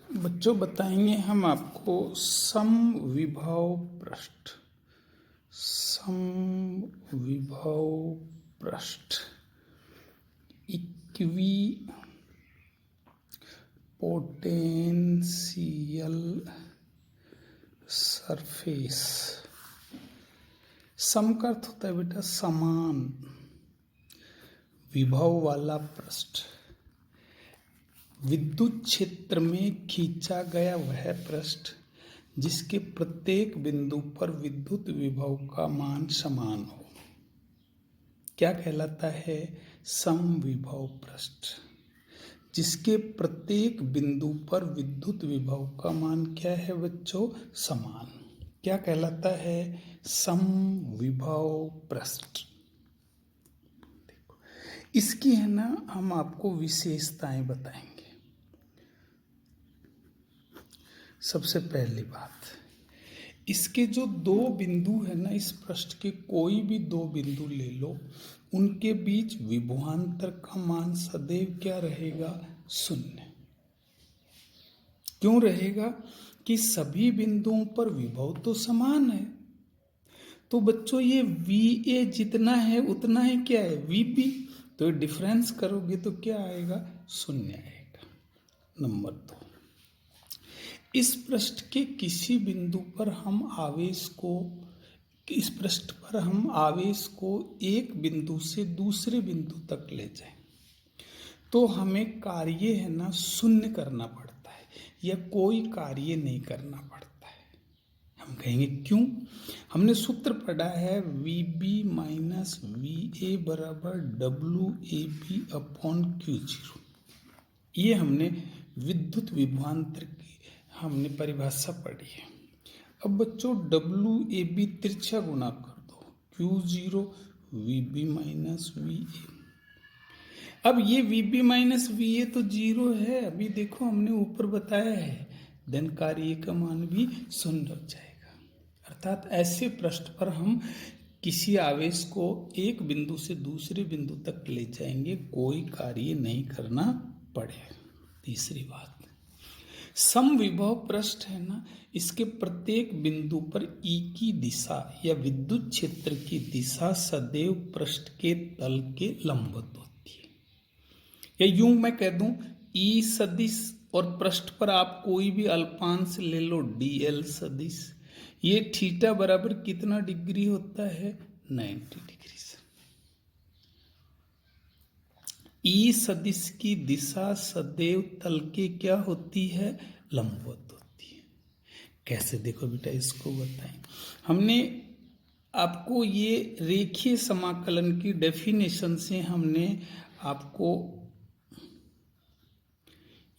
बच्चों बताएंगे हम आपको समविभव पृष्ठ इक्वी पोटेंशियल सरफेस। सम का अर्थ होता है बेटा समान विभव वाला पृष्ठ। विद्युत क्षेत्र में खींचा गया वह पृष्ठ जिसके प्रत्येक बिंदु पर विद्युत विभव का मान समान हो क्या कहलाता है? समविभव पृष्ठ। जिसके प्रत्येक बिंदु पर विद्युत विभव का मान क्या है बच्चों? समान। क्या कहलाता है? समविभव पृष्ठ। इसकी है ना हम आपको विशेषताएं बताएंगे। सबसे पहली बात, इसके जो दो बिंदु है ना, इस पृष्ठ के कोई भी दो बिंदु ले लो, उनके बीच विभवांतर का मान सदैव क्या रहेगा? शून्य। क्यों रहेगा? कि सभी बिंदुओं पर विभव तो समान है। तो बच्चों ये VA जितना है उतना ही क्या है? VB। तो डिफरेंस करोगे तो क्या आएगा? शून्य आएगा। नंबर 2, इस पृष्ठ के किसी बिंदु पर हम आवेश को एक बिंदु से दूसरे बिंदु तक ले जाएं तो हमें कार्य है ना शून्य करना पड़ता है या कोई कार्य नहीं करना पड़ता है। हम कहेंगे क्यों? हमने सूत्र पढ़ा है VB माइनस VA बराबर WAB अपॉन Q0। ये हमने विद्युत विभवांतर की हमने परिभाषा पढ़ी है। अब बच्चों WAB तिरछा गुना कर दो, Q0 VB माइनस VA। अब ये VB माइनस VA तो 0 है, अभी देखो हमने ऊपर बताया है, धन कार्य का मान भी शून्य हो जाएगा। अर्थात ऐसे पृष्ठ पर हम किसी आवेश को एक बिंदु से दूसरे बिंदु तक ले जाएंगे, कोई कार्य नहीं करना पड़ेगा। तीसरी बात, समविभव पृष्ठ है ना, इसके प्रत्येक बिंदु पर E की दिशा या विद्युत क्षेत्र की दिशा सदैव पृष्ठ के तल के लंबवत होती है। या यूं मैं कह दूं E सदिश और पृष्ठ पर आप कोई भी अल्पांश ले लो DL सदिश, ये थीटा बराबर कितना डिग्री होता है? 90 डिग्री। ई सदिश की दिशा सदैव तल के क्या होती है? लंबवत होती है। कैसे? देखो बेटा इसको बताएं। हमने आपको ये रेखीय समाकलन की डेफिनेशन से हमने आपको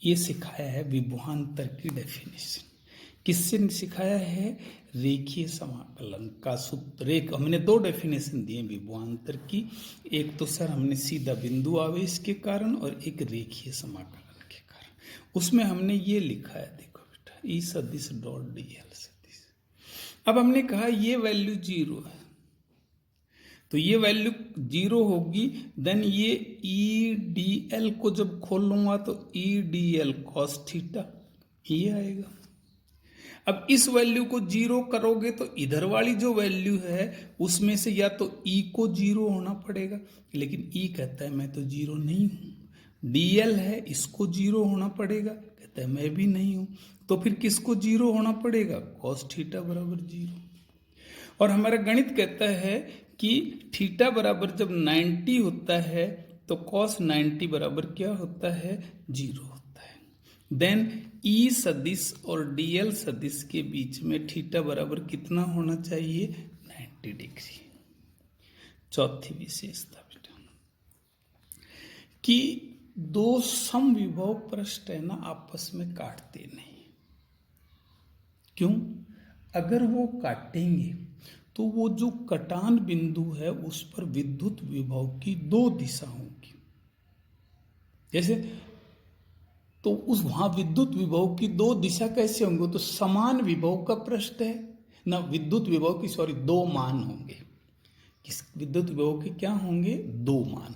ये सिखाया है विभवांतर की डेफिनेशन। किससे सिखाया है? रेखीय समाकलन का सूत्र। हमने दो डेफिनेशन दिए विभवांतर की, एक तो सर हमने सीधा बिंदु आवेश के कारण और एक रेखीय समाकलन के कारण। उसमें हमने ये लिखा है, देखो बेटा, ई सदिश डॉट DL सदिश। अब हमने कहा ये वैल्यू 0 है, तो ये वैल्यू 0 होगी, देन ये EDL को जब खोल लूंगा तो EDL cos थीटा ये आएगा। अब इस वैल्यू को 0 करोगे तो इधर वाली जो वैल्यू है उसमें से या तो E को 0 होना पड़ेगा, लेकिन E कहता है मैं तो 0 नहीं हूं। DL है, इसको 0 होना पड़ेगा, कहता है मैं भी नहीं हूं। तो फिर किसको 0 होना पड़ेगा? cos थीटा बराबर 0। और हमारा गणित कहता है कि थीटा बराबर जब 90 होता है तो cos 90 बराबर क्या होता है? 0 होता है। देन E सदिश और DL सदिश के बीच में थीटा बराबर कितना होना चाहिए? 90 डिग्री। चौथी विशेषता बेटा कि दो समविभव पृष्ठ है ना आपस में काटते नहीं। क्यों? अगर वो काटेंगे तो वो जो कटान बिंदु है उस पर विद्युत विभव की दो दिशा होंगी। जैसे तो उस वहां विद्युत विभव की दो दिशा कैसे होंगे? तो समान विभव का पृष्ठ है ना, विद्युत विभव की दो मान होंगे। किस विद्युत विभव के क्या होंगे? दो मान।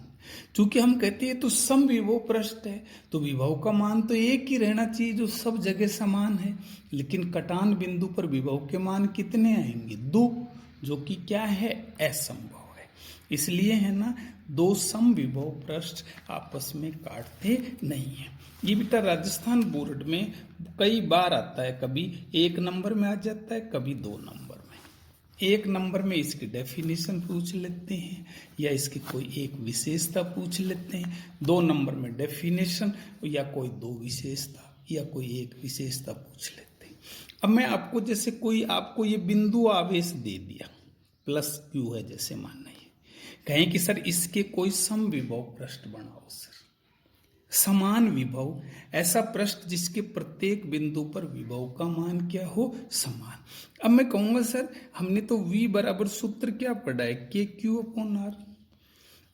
चूंकि हम कहते हैं तो समविभव पृष्ठ है, तो विभव का मान तो एक ही रहना चाहिए जो सब जगह समान है, लेकिन कटान बिंदु पर विभव के मान कितने आएंगे? 2, जो कि क्या है? असंभव है। इसलिए है ना, दो समविभव पृष्ठ आपस में काटते नहीं है। ये बेटा राजस्थान बोर्ड में कई बार आता है, कभी 1 नंबर में आ जाता है, कभी 2 नंबर में। 1 नंबर में इसकी डेफिनेशन पूछ लेते हैं या इसकी कोई एक विशेषता पूछ लेते हैं, 2 नंबर में डेफिनेशन या कोई 2 विशेषता या कोई एक विशेषता पूछ लेते हैं। अब मैं आपको जैसे कोई आपको ये बिंदु आवेश दे दिया, प्लस क्यू है जैसे मानना है, कहें कि सर इसके कोई समविभव पृष्ठ बनाओ सर, समान विभव, ऐसा पृष्ठ जिसके प्रत्येक बिंदु पर विभव का मान क्या हो? समान। अब मैं कहूंगा सर हमने तो v बराबर सूत्र क्या पढ़ा है? के क्यू अपॉन आर।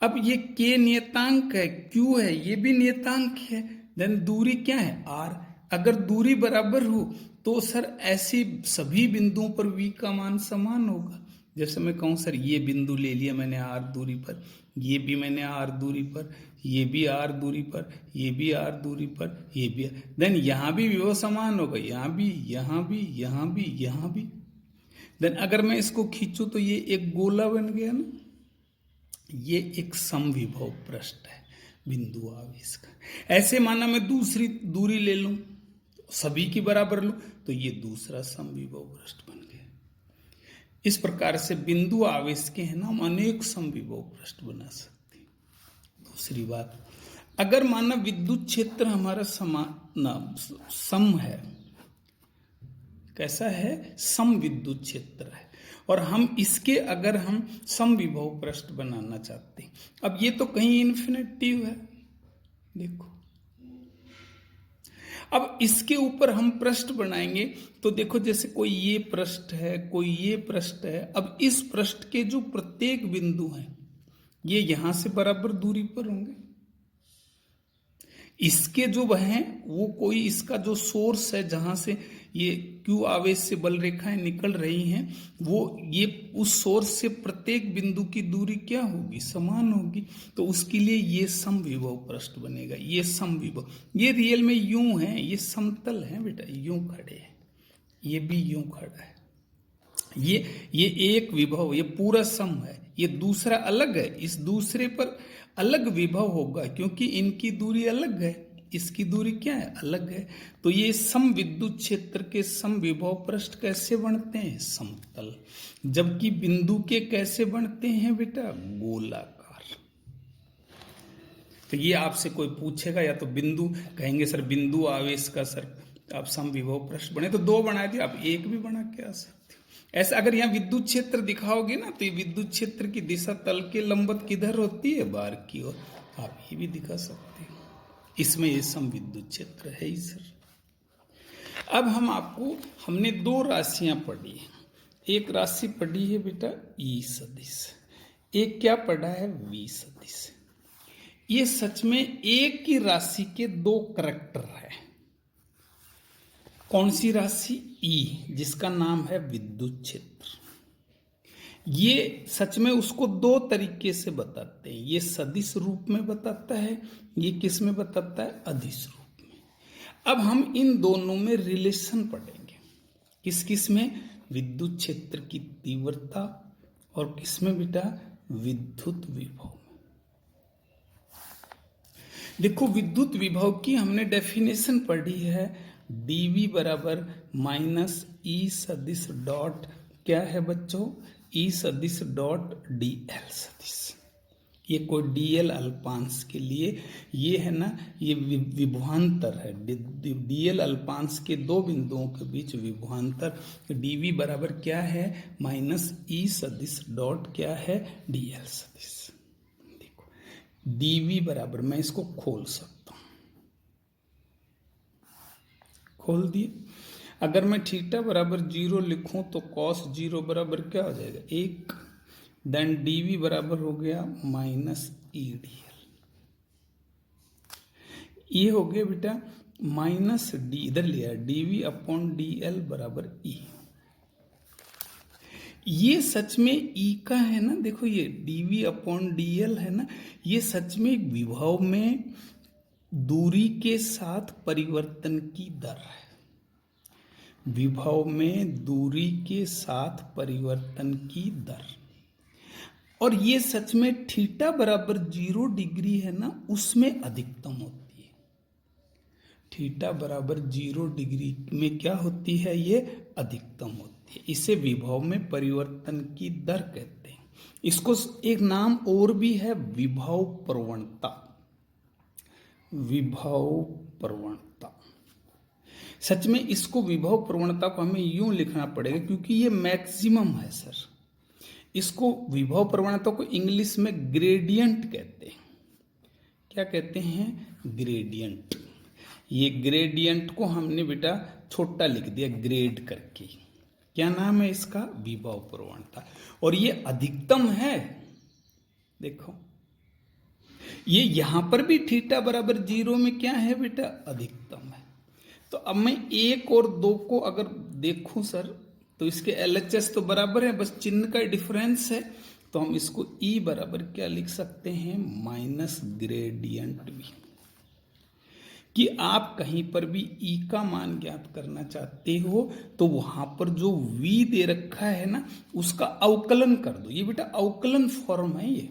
अब ये k नियतांक है, q है, ये भी नियतांक है, देन दूरी क्या है? r। अगर दूरी बराबर हो तो सर ऐसे सभी बिंदुओं पर v का मान समान होगा। जैसे मैं कहूँ सर ये बिंदु ले लिया मैंने r दूरी पर, ये भी मैंने r दूरी पर, ये भी r दूरी पर, ये भी r दूरी पर, ये भी, देन यहाँ भी विभव समान होगा, यहाँ भी, यहाँ भी, यहाँ भी, यहाँ भी। देन अगर मैं इसको खींचूं तो ये एक गोला बन गया ना, ये एक समविभव पृष्ठ है बिंदु आवेश का। ऐसे माना मैं दूसरी दूरी ले लूं, सभी की बराबर लूं, तो ये दूसरा समविभव पृष्ठ बन गया। इस प्रकार से बिंदु आवेश के है ना हम अनेक समविभव पृष्ठ बना सकते हैं। दूसरी बात, अगर माना विद्युत क्षेत्र हमारा सम है, कैसा है? सम विद्युत क्षेत्र है, और हम इसके अगर हम समविभव पृष्ठ बनाना चाहते हैं, अब ये तो कहीं इन्फिनिटिव है, देखो, अब इसके ऊपर हम पृष्ठ बनाएंगे तो देखो जैसे कोई ये पृष्ठ है, कोई ये पृष्ठ है। अब इस पृष्ठ के जो प्रत्येक बिंदु हैं ये यहां से बराबर दूरी पर होंगे, इसके जो वह हैं वो कोई इसका जो सोर्स है जहां से ये क्यू आवेश से बल रेखाएं निकल रही हैं, वो ये उस सोर्स से प्रत्येक बिंदु की दूरी क्या होगी? समान होगी। तो उसके लिए ये समविभव पृष्ठ बनेगा, ये समविभव। ये रियल में यूं है, ये समतल है बेटा, यूं खड़े हैं, ये भी यूं खड़ा है, ये एक विभव, ये पूरा सम है, ये दूसरा अलग है, इस दूसरे पर अलग विभव होगा क्योंकि इनकी दूरी अलग है, इसकी दूरी क्या है? अलग है। तो ये सम विद्युत क्षेत्र के समविभव पृष्ठ कैसे बनते हैं? समतल। जबकि बिंदु के कैसे बनते हैं बेटा? गोलाकार। तो ये आपसे कोई पूछेगा या तो बिंदु कहेंगे सर बिंदु आवेश का सर आप समविभव पृष्ठ बने तो 2 बना दिए, आप 1 भी बना के आ सकते हो। ऐसा अगर यहाँ विद्युत क्षेत्र दिखाओगे ना तो ये विद्युत क्षेत्र की दिशा तल के लंबवत किधर होती है? बाहर की ओर। आप ये भी दिखा सकते हो, इसमें ये समविद्युत क्षेत्र है ही सर। अब हमने 2 राशियां पढ़ी है, एक राशि पढ़ी है बेटा ई सदिश, एक क्या पढ़ा है? वी सदिश। ये सच में एक ही राशि के 2 करैक्टर है। कौन सी राशि? ई, जिसका नाम है विद्युत क्षेत्र। ये सच में उसको 2 तरीके से बताते हैं, ये सदिश रूप में बताता है, ये किस में बताता है? अदिश रूप में। अब हम इन दोनों में रिलेशन पढ़ेंगे, किस किस में? विद्युत क्षेत्र की तीव्रता और किस में बेटा? विद्युत विभव। देखो विद्युत विभव की हमने डेफिनेशन पढ़ी है, dV बराबर माइनस ई सदिश डॉट क्या है बच्चों? ई सदिश डॉट dl सदिश। ये कोई dl अल्पांश के लिए ये है ना, ये विभवांतर है, dl अल्पांश के 2 बिंदुओं के बीच विभवांतर। dV बराबर क्या है? माइनस ई सदिश डॉट क्या है? dl सदिश। देखो dV बराबर, मैं इसको खोल सकता हूं, खोल दिए। अगर मैं थीटा बराबर 0 लिखूं तो कॉस 0 बराबर क्या हो जाएगा? 1। देन dV बराबर हो गया माइनस ई dl। ये हो गया बेटा माइनस डी, इधर लिया dV अपॉन dl बराबर ई। ये सच में ई का है ना, देखो ये dv अपॉन dl है ना, ये सच में विभव में दूरी के साथ परिवर्तन की दर है। विभव में दूरी के साथ परिवर्तन की दर, और ये सच में थीटा बराबर 0 डिग्री है ना, उसमें अधिकतम होती है। थीटा बराबर 0 डिग्री में क्या होती है, ये अधिकतम होती है। इसे विभव में परिवर्तन की दर कहते हैं। इसको एक नाम और भी है, विभव प्रवणता। विभव प्रवणता, सच में इसको विभव प्रवणता को हमें यूं लिखना पड़ेगा क्योंकि ये मैक्सिमम है सर। इसको विभव प्रवणता को इंग्लिश में ग्रेडियंट कहते हैं। क्या कहते हैं, ग्रेडियंट। ये ग्रेडियंट को हमने बेटा छोटा लिख दिया ग्रेड करके। क्या नाम है इसका, विभव प्रवणता। और ये अधिकतम है, देखो ये यहां पर भी थीटा बराबर 0 में क्या है बेटा, अधिकतम है। तो अब मैं 1 और 2 को अगर देखूं सर, तो इसके LHS तो बराबर है, बस चिन्ह का डिफरेंस है। तो हम इसको E बराबर क्या लिख सकते हैं, माइनस ग्रेडियंट V। कि आप कहीं पर भी E का मान ज्ञात करना चाहते हो तो वहां पर जो V दे रखा है ना, उसका अवकलन कर दो। ये बेटा अवकलन फॉर्म है, ये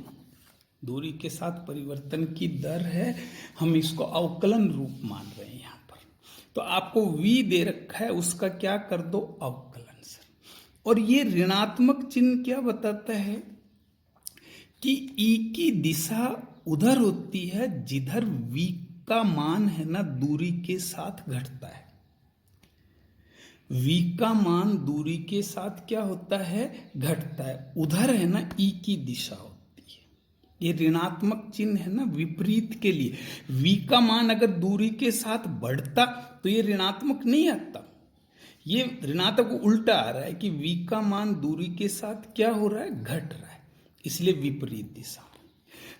दूरी के साथ परिवर्तन की दर है, हम इसको अवकलन रूप मान रहे हैं यहाँ पर। तो आपको V दे रखा है, उसका क्या कर दो, अवकलन सर। और ये ऋणात्मक चिन्ह क्या बताता है कि E की दिशा उधर होती है जिधर V का मान है ना दूरी के साथ घटता है। V का मान दूरी के साथ क्या होता है, घटता है। उधर है ना E की दिशा होती है। ये ऋणात्मक चिन्ह है ना विपरीत के लिए। V का मान अगर दूरी के साथ बढ़ता तो ये ऋणात्मक नहीं आता, ये ऋणात्मक उल्टा आ रहा है कि V का मान दूरी के साथ क्या हो रहा है, घट रहा है, इसलिए विपरीत दिशा।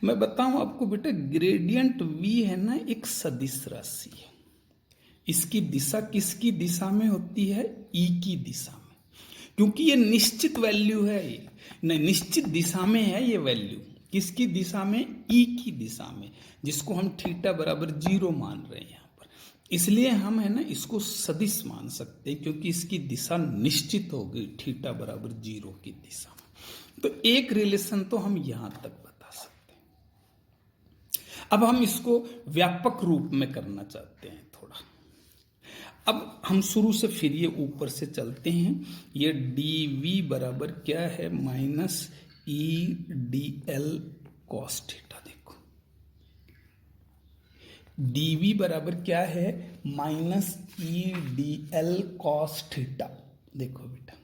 मैं बताऊं आपको बेटा, ग्रेडियंट V है ना एक सदिश राशि है। इसकी दिशा किसकी दिशा में होती है, E की दिशा में, क्योंकि ये निश्चित वैल्यू है, ये नहीं निश्चित दिशा में है। ये वैल्यू किसकी दिशा में, E की दिशा में, जिसको हम थीटा बराबर 0 मान रहे हैं यहाँ पर। इसलिए हम है ना इसको सदिश मान सकते हैं, क्योंकि इसकी दिशा निश्चित हो गई थीटा बराबर 0 की दिशा में। तो एक रिलेशन तो हम यहां तक बता सकते हैं। अब हम इसको व्यापक रूप में करना चाहते हैं थोड़ा। अब हम शुरू से फिर ये ऊपर से चलते हैं। ये dv बराबर क्या है, माइनस EDL cos थीटा। देखो dv बराबर क्या है, माइनस EDL cos थीटा। देखो बेटा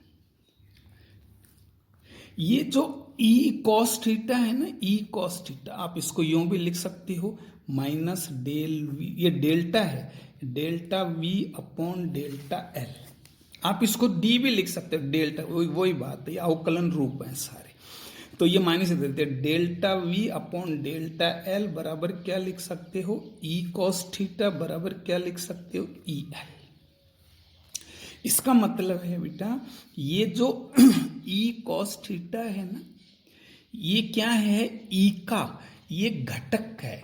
ये जो E cos थीटा है ना, E cos थीटा, आप इसको यूं भी लिख सकते हो, माइनस डेल V, ये डेल्टा है, delta V upon delta L। आप इसको D भी लिख सकते हो, डेल्टा, वही बात है, अवकलन रूप है सारे। तो ये माइनस दे देते हैं, delta V upon delta L बराबर क्या लिख सकते हो, E cos थीटा बराबर क्या लिख सकते हो, EL। इसका मतलब है बेटा ये जो E cos थीटा है ना, ये क्या है, E का ये घटक है।